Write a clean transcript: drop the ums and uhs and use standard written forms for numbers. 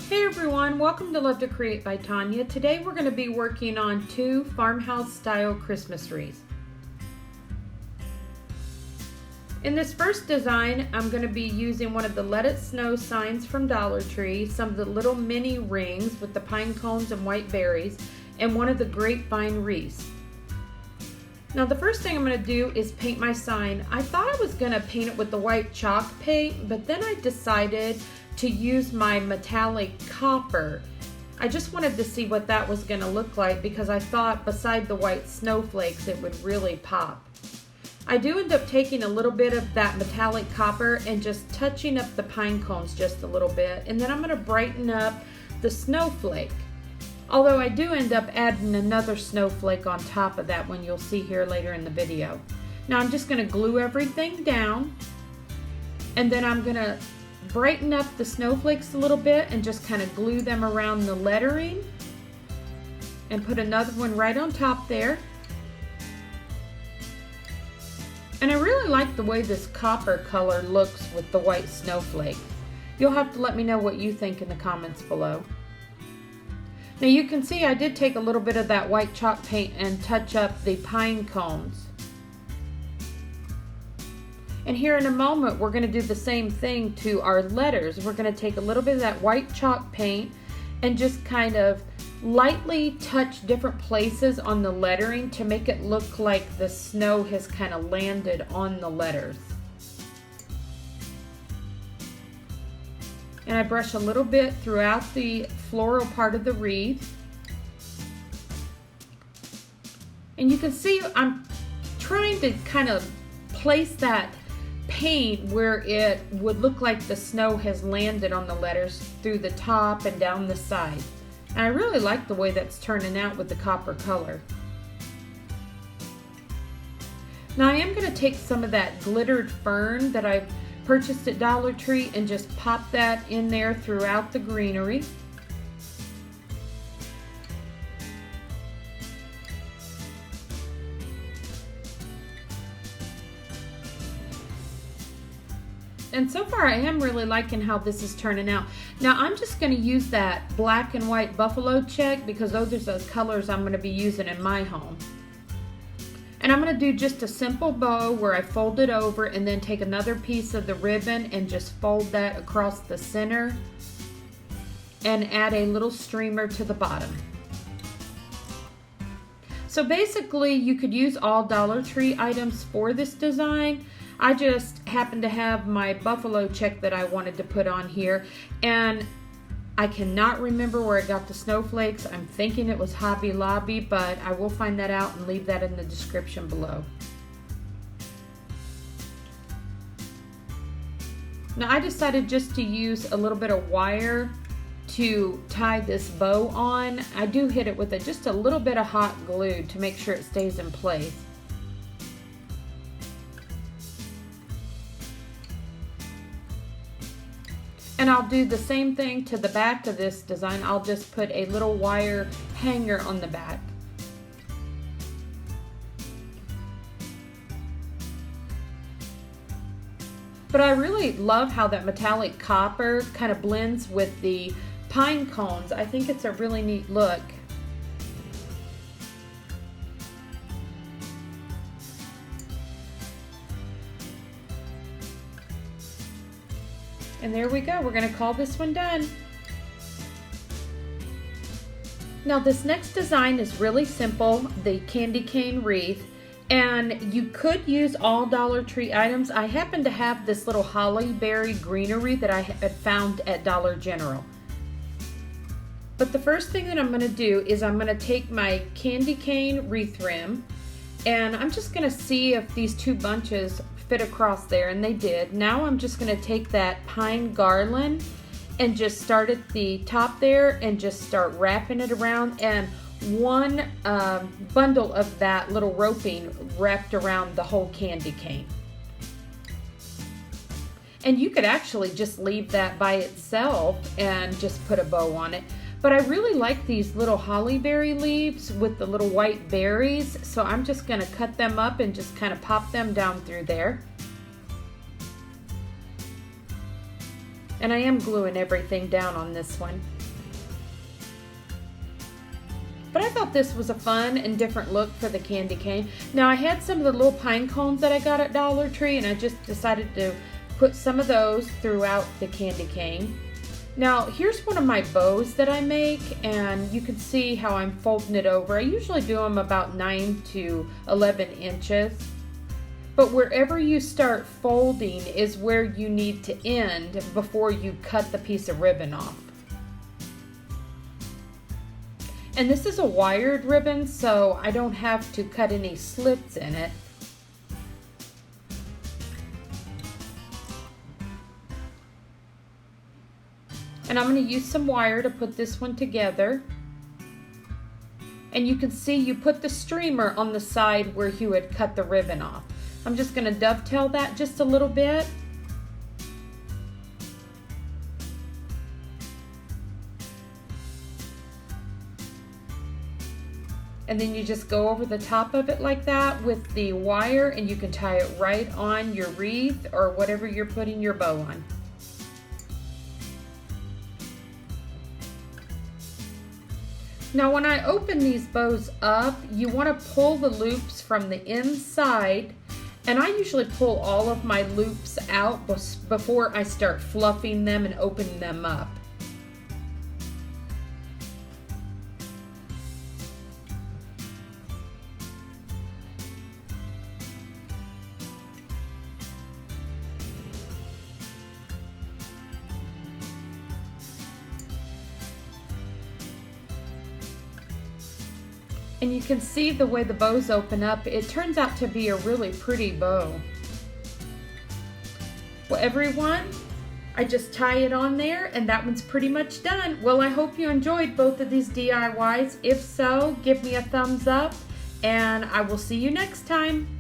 Hey everyone, welcome to Love to Create by Tonya. Today we're going to be working on 2 farmhouse style Christmas wreaths. In this first design, I'm going to be using one of the Let It Snow signs from DollarTree, some of the little mini rings with the pine cones and white berries, and one of the Grapevine wreaths. Now the first thing I'm going to do is paint my sign. I thought I was going to paint it with the white chalk paint, but then I decided to use my metallic copper. I just wanted to see what that was going to look like because I thought beside the white snowflakes it would really pop. I do end up taking a little bit of that metallic copper and just touching up the pine cones just a little bit, and then I'm going to brighten up the snowflake. Although I do end up adding another snowflake on top of that one, you'll see here later in the video. Now I'm just going to glue everything down, and then I'm going to brighten up the snowflakes a little bit and just kind of glue them around the lettering and put another one right on top there. And I really like the way this copper color looks with the white snowflake. You'll have to let me know what you think in the comments below. Now you can see I did take a little bit of that white chalk paint and touch up the pine cones. And here in a moment, we're going to do the same thing to our letters. We're going to take a little bit of that white chalk paint and just kind of lightly touch different places on the lettering to make it look like the snow has kind of landed on the letters. And I brush a little bit throughout the floral part of the wreath. And you can see I'm trying to kind of place that paint where it would look like the snow has landed on the letters through the top and down the side. And I really like the way that's turning out with the copper color. Now I am going to take some of that glittered fern that I purchased at DollarTree and just pop that in there throughout the greenery. And so far I am really liking how this is turning out. Now I'm just going to use that black and white buffalo check because those are the colors I'm going to be using in my home. And I'm going to do just a simple bow where I fold it over and then take another piece of the ribbon and just fold that across the center and add a little streamer to the bottom. So basically you could use all DollarTree items for this design. I just happened to have my buffalo check that I wanted to put on here, and I cannot remember where I got the snowflakes. I'm thinking it was Hobby Lobby, but I will find that out and leave that in the description below. Now I decided just to use a little bit of wire to tie this bow on. I do hit it with just a little bit of hot glue to make sure it stays in place. And I'll do the same thing to the back of this design. I'll just put a little wire hanger on the back. But I really love how that metallic copper kind of blends with the pine cones. I think it's a really neat look. And there we go, we're going to call this one done. Now this next design is really simple, the candy cane wreath, and you could use all DollarTree items. I happen to have this little holly berry greenery that I had found at Dollar General. But the first thing that I'm going to do is I'm going to take my candy cane wreath rim, and I'm just going to see if these 2 bunches fit across there, and they did. Now I'm just going to take that pine garland and just start at the top there and just start wrapping it around, and one bundle of that little roping wrapped around the whole candy cane. And you could actually just leave that by itself and just put a bow on it. But I really like these little holly berry leaves with the little white berries, so I'm just going to cut them up and just kind of pop them down through there. And I am gluing everything down on this one. But I thought this was a fun and different look for the candy cane. Now I had some of the little pine cones that I got at Dollar Tree, and I just decided to put some of those throughout the candy cane. Now here's one of my bows that I make, and you can see how I'm folding it over. I usually do them about 9 to 11 inches. But wherever you start folding is where you need to end before you cut the piece of ribbon off. And this is a wired ribbon, so I don't have to cut any slits in it. And I'm going to use some wire to put this one together. And you can see you put the streamer on the side where you had cut the ribbon off. I'm just going to dovetail that just a little bit. And then you just go over the top of it like that with the wire, and you can tie it right on your wreath or whatever you're putting your bow on. Now when I open these bows up, you want to pull the loops from the inside, and I usually pull all of my loops out before I start fluffing them and opening them up. And you can see the way the bows open up, it turns out to be a really pretty bow. Well everyone, I just tie it on there and that one's pretty much done. Well, I hope you enjoyed both of these DIYs. If so, give me a thumbs up and I will see you next time.